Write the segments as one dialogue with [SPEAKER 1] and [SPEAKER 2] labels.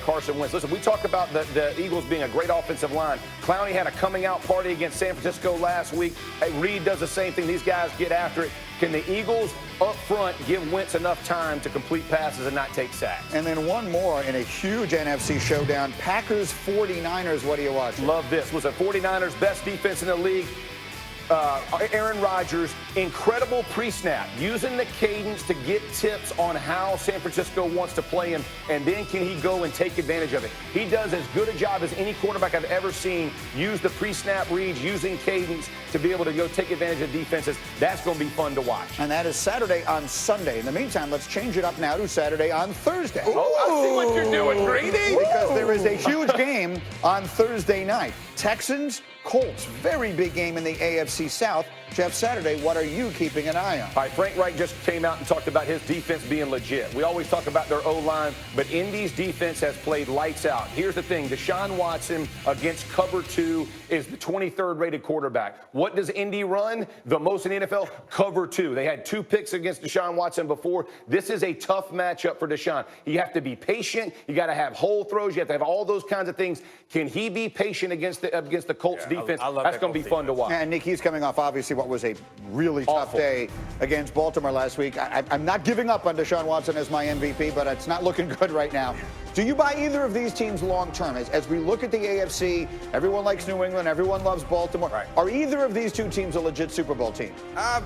[SPEAKER 1] Carson Wentz. Listen, we talk about the Eagles being a great offensive line. Clowney had a coming out party against San Francisco last week. Hey, Reed does the same thing. These guys get after it. Can the Eagles up front give Wentz enough time to complete passes and not take sacks?
[SPEAKER 2] And then one more in a huge NFC showdown. Packers 49ers. What do you watch?
[SPEAKER 1] Love this. Was the 49ers best defense in the league? Aaron Rodgers, incredible pre-snap, using the cadence to get tips on how San Francisco wants to play him, and then can he go and take advantage of it? He does as good a job as any quarterback I've ever seen use the pre-snap reads, using cadence to be able to go take advantage of defenses. That's going to be fun to watch.
[SPEAKER 2] And that is Saturday on Sunday. In the meantime, let's change it up now to Saturday on Thursday.
[SPEAKER 1] Oh, I see what you're doing, Greedy.
[SPEAKER 2] Because there is a huge game on Thursday night. Texans, Colts, very big game in the AFC South. Jeff, Saturday, what are you keeping an eye on?
[SPEAKER 1] All right, Frank Reich just came out and talked about his defense being legit. We always talk about their O-line, but Indy's defense has played lights out. Here's the thing. Deshaun Watson against cover 2 is the 23rd rated quarterback. What does Indy run? The most in the NFL? Cover 2. They had 2 picks against Deshaun Watson before. This is a tough matchup for Deshaun. You have to be patient. You got to have hole throws. You have to have all those kinds of things. Can he be patient against the Colts defense? That's going to be fun to watch.
[SPEAKER 2] And Nick, he's coming off obviously what was a really tough day against Baltimore last week. I'm not giving up on Deshaun Watson as my MVP, but it's not looking good right now. Do you buy either of these teams long term? As we look at the AFC, everyone likes New England, everyone loves Baltimore.
[SPEAKER 3] Right.
[SPEAKER 2] Are either of these two teams a legit Super Bowl team?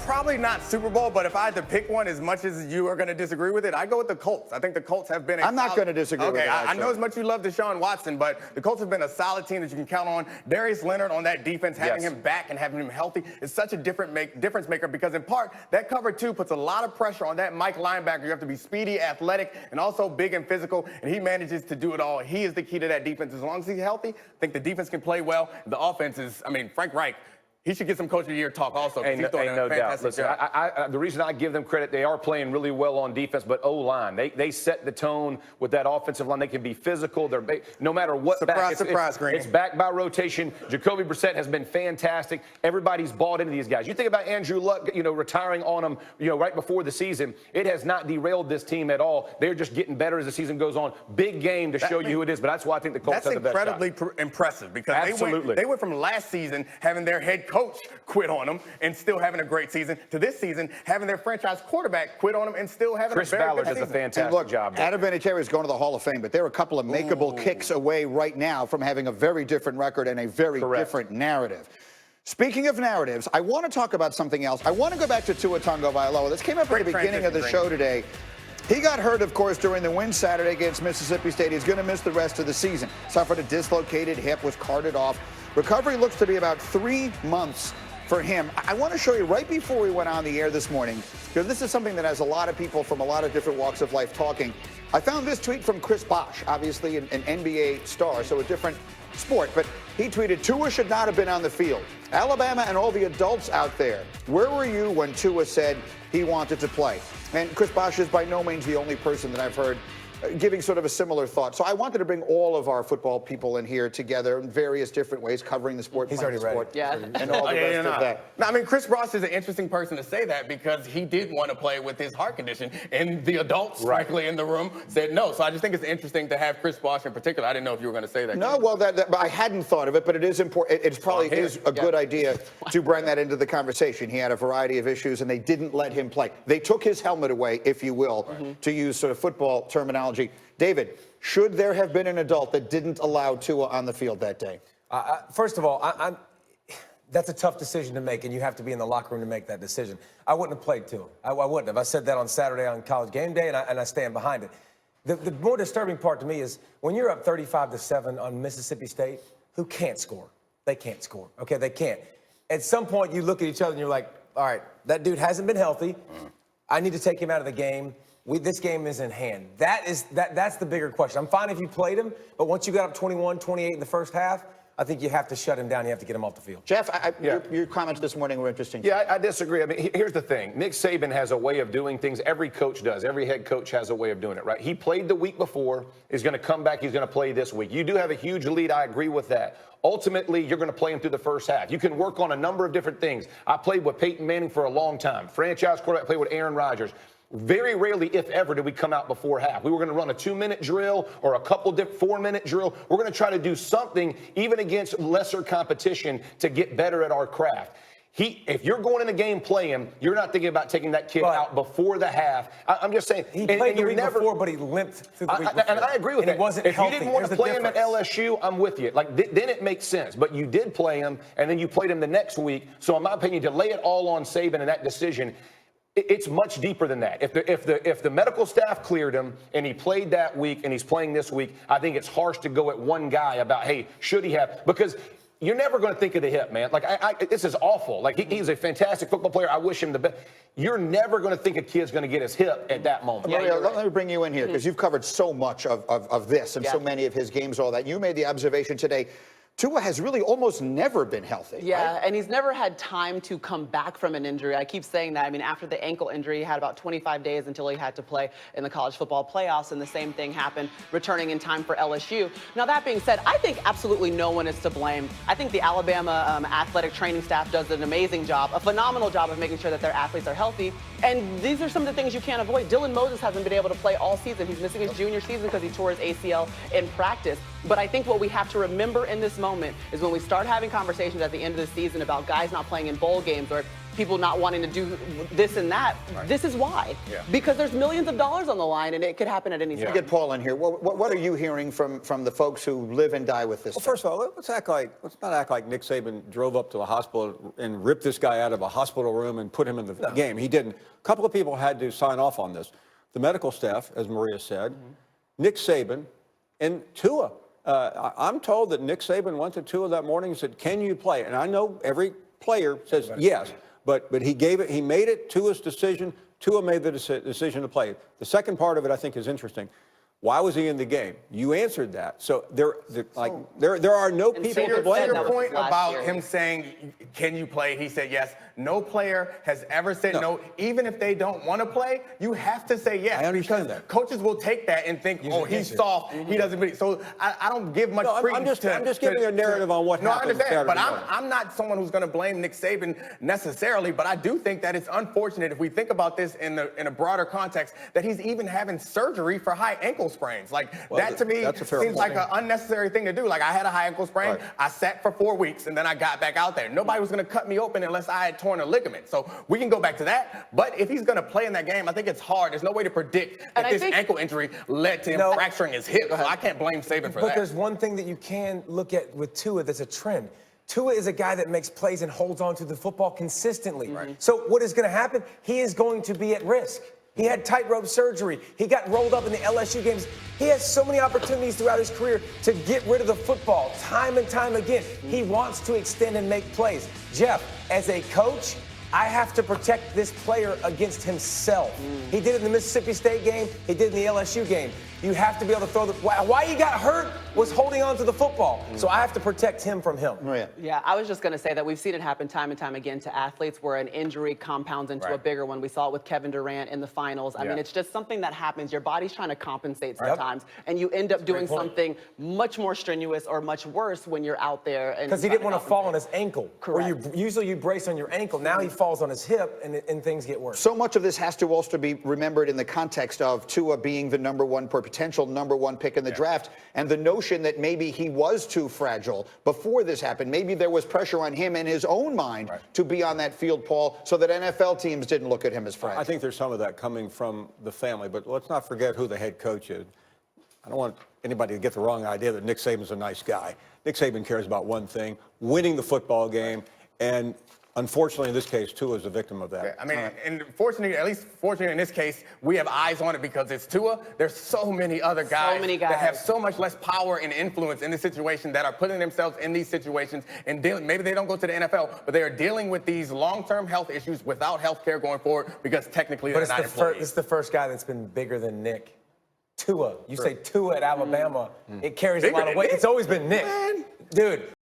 [SPEAKER 3] Probably not Super Bowl, but if I had to pick one, as much as you are going to disagree with it, I go with the Colts. I think the Colts have been
[SPEAKER 2] I'm not going to disagree with it.
[SPEAKER 3] I know as much as you love Deshaun Watson, but the Colts have been a solid team that you can count on. Darius Leonard on that defense, having him back and having him healthy is such a difference maker because, in part, that cover 2 puts a lot of pressure on that Mike linebacker. You have to be speedy, athletic, and also big and physical, and he manages to do it all. He is the key to that defense. As long as he's healthy, I think the defense can play well. The offense is, Frank Reich, he should get some Coach of the Year talk also.
[SPEAKER 1] Ain't no doubt. Listen, the reason I give them credit, they are playing really well on defense, but O-line, they set the tone with that offensive line. They can be physical. They're no matter what.
[SPEAKER 3] Surprise, Green.
[SPEAKER 1] It's backed by rotation. Jacoby Brissett has been fantastic. Everybody's bought into these guys. You think about Andrew Luck, retiring on them, right before the season. It has not derailed this team at all. They're just getting better as the season goes on. Big game to show you who it is, but that's why I think the Colts have the best shot.
[SPEAKER 3] That's incredibly impressive because they went from last season having their head coach quit on them and still having a great season to this season having their franchise quarterback quit on them and still having a very good season.
[SPEAKER 1] Chris Ballard does a fantastic job.
[SPEAKER 2] Adam Vinatieri is going to the Hall of Fame, but there are a couple of makeable kicks away right now from having a very different record and a very different narrative. Speaking of narratives, I want to talk about something else. I want to go back to Tua Tagovailoa. This came up at the beginning of the show today. He got hurt, of course, during the win Saturday against Mississippi State. He's going to miss the rest of the season. Suffered a dislocated hip, was carted off. Recovery looks to be about 3 months for him. I want to show you right before we went on the air this morning, because this is something that has a lot of people from a lot of different walks of life talking. I found this tweet from Chris Bosh, obviously an NBA star, so a different sport, but he tweeted, Tua should not have been on the field. Alabama and all the adults out there, where were you when Tua said he wanted to play? And Chris Bosh is by no means the only person that I've heard giving sort of a similar thought. So I wanted to bring all of our football people in here together in various different ways, covering the sport,
[SPEAKER 3] He's already ready.
[SPEAKER 2] And all the rest of that.
[SPEAKER 3] No, Chris Ross is an interesting person to say that because he did want to play with his heart condition, and the adults, frankly, in the room said no. So I just think it's interesting to have Chris Bosh in particular. I didn't know if you were going to say that.
[SPEAKER 2] No, well, I hadn't thought of it, but it is important. It probably is a good idea to bring that into the conversation. He had a variety of issues, and they didn't let him play. They took his helmet away, if you will, to use sort of football terminology. David, should there have been an adult that didn't allow Tua on the field that day?
[SPEAKER 4] First of all, that's a tough decision to make, and you have to be in the locker room to make that decision. I wouldn't have played Tua. I wouldn't have. I said that on Saturday on College Game Day, and I stand behind it. The more disturbing part to me is when you're up 35-7 on Mississippi State, who can't score? They can't score. Okay, they can't. At some point, you look at each other and you're like, all right, that dude hasn't been healthy. I need to take him out of the game. This game is in hand. That's the bigger question. I'm fine if you played him, but once you got up 21-28 in the first half, I think you have to shut him down. You have to get him off the field.
[SPEAKER 2] Jeff, your comments this morning were interesting.
[SPEAKER 1] Yeah, I disagree. I mean, here's the thing. Nick Saban has a way of doing things. Every coach does. Every head coach has a way of doing it, right? He played the week before. He's going to come back. He's going to play this week. You do have a huge lead. I agree with that. Ultimately, you're going to play him through the first half. You can work on a number of different things. I played with Peyton Manning for a long time. Franchise quarterback, played with Aaron Rodgers. Very rarely, if ever, did we come out before half. We were going to run a 2-minute drill or a couple 4-minute drill. We're going to try to do something, even against lesser competition, to get better at our craft. If you're going in a game playing, you're not thinking about taking that kid out before the half. I'm just saying.
[SPEAKER 4] He played the week before, but he limped through the week before.
[SPEAKER 1] And I agree with that.
[SPEAKER 4] He wasn't
[SPEAKER 1] if
[SPEAKER 4] healthy.
[SPEAKER 1] You didn't want to play him at LSU, I'm with you. Like, then it makes sense. But you did play him, and then you played him the next week. So in my opinion, to lay it all on Saban in that decision, it's much deeper than that. If the medical staff cleared him and he played that week and he's playing this week, I think it's harsh to go at one guy about, hey, should he have? Because you're never going to think of the hip, man. Like, this is awful. Like, he's a fantastic football player. I wish him the best. You're never going to think a kid's going to get his hip at that moment.
[SPEAKER 2] Maria, let me bring you in here because you've covered so much of this and so many of his games, all that. You made the observation today. Tua has really almost never been healthy.
[SPEAKER 5] Yeah,
[SPEAKER 2] right?
[SPEAKER 5] and he's never had time to come back from an injury. I keep saying that. I mean, after the ankle injury, he had about 25 days until he had to play in the college football playoffs, and the same thing happened returning in time for LSU. Now, that being said, I think absolutely no one is to blame. I think the Alabama athletic training staff does an amazing job, a phenomenal job of making sure that their athletes are healthy, and these are some of the things you can't avoid. Dylan Moses hasn't been able to play all season. He's missing his junior season because he tore his ACL in practice. But I think what we have to remember in this moment is when we start having conversations at the end of the season about guys not playing in bowl games or people not wanting to do this and that, this is why. Yeah. Because there's millions of dollars on the line, and it could happen at any time.
[SPEAKER 2] Get Paul in here. What are you hearing from the folks who live and die with this?
[SPEAKER 6] Well, first of all, let's not act like Nick Saban drove up to a hospital and ripped this guy out of a hospital room and put him in the game. He didn't. A couple of people had to sign off on this. The medical staff, as Maria said, Nick Saban, and Tua. I'm told that Nick Saban went to Tua that morning and said, "Can you play?" And I know every player says yes, but he made it Tua's decision. Tua made the decision to play. The second part of it, I think, is interesting. Why was he in the game? You answered that. So there are no people to blame.
[SPEAKER 3] Your point about him saying, "Can you play?" He said yes. No player has ever said no. Even if they don't want to play, you have to say yes.
[SPEAKER 6] I understand that.
[SPEAKER 3] Coaches will take that and think, "Oh, he's soft. He doesn't." Believe. So I don't give much credence.
[SPEAKER 6] I'm just giving a narrative on what happened.
[SPEAKER 3] No, I understand, but
[SPEAKER 6] Saturday
[SPEAKER 3] I'm not someone who's going to blame Nick Saban necessarily. But I do think that it's unfortunate if we think about this in a broader context that he's even having surgery for high ankle sprains. Like, that to me seems like an unnecessary thing to do. Like, I had a high ankle sprain. Right. I sat for 4 weeks, and then I got back out there. Nobody was going to cut me open unless I had torn a ligament. So we can go back to that. But if he's going to play in that game, I think it's hard. There's no way to predict that this ankle injury led to him fracturing his hip. So I can't blame Saban for that.
[SPEAKER 4] But there's one thing that you can look at with Tua that's a trend. Tua is a guy that makes plays and holds on to the football consistently. Right. So what is going to happen? He is going to be at risk. He had tightrope surgery. He got rolled up in the LSU games. He has so many opportunities throughout his career to get rid of the football time and time again. He wants to extend and make plays. Jeff, as a coach, I have to protect this player against himself. He did it in the Mississippi State game. He did it in the LSU game. You have to be able to throw the. Why he got hurt was holding on to the football. So I have to protect him from him.
[SPEAKER 5] Yeah, I was just going to say that we've seen it happen time and time again to athletes where an injury compounds into a bigger one. We saw it with Kevin Durant in the finals. I mean, it's just something that happens. Your body's trying to compensate sometimes, and you end up doing something much more strenuous or much worse when you're out there.
[SPEAKER 4] Because he didn't want to fall on his ankle.
[SPEAKER 5] Correct.
[SPEAKER 4] Or usually you brace on your ankle. Now he falls on his hip, and things get worse.
[SPEAKER 2] So much of this has to also be remembered in the context of Tua being the potential number one pick in the draft, and the notion that maybe he was too fragile before this happened. Maybe there was pressure on him in his own mind to be on that field, Paul, so that NFL teams didn't look at him as fragile.
[SPEAKER 6] I think there's some of that coming from the family, but let's not forget who the head coach is. I don't want anybody to get the wrong idea that Nick Saban's a nice guy. Nick Saban cares about one thing: winning the football game, and unfortunately, in this case, Tua is a victim of that.
[SPEAKER 3] Yeah, I mean, and fortunately, at least fortunately in this case, we have eyes on it because it's Tua. There's so many other guys, that have so much less power and influence in this situation that are putting themselves in these situations and dealing. Maybe they don't go to the NFL, but they are dealing with these long-term health issues without health care going forward because technically they're not employees.
[SPEAKER 4] It's the first guy that's been bigger than Nick. Tua. You say Tua at Alabama, it carries a lot of weight. It's always been Nick. Dude.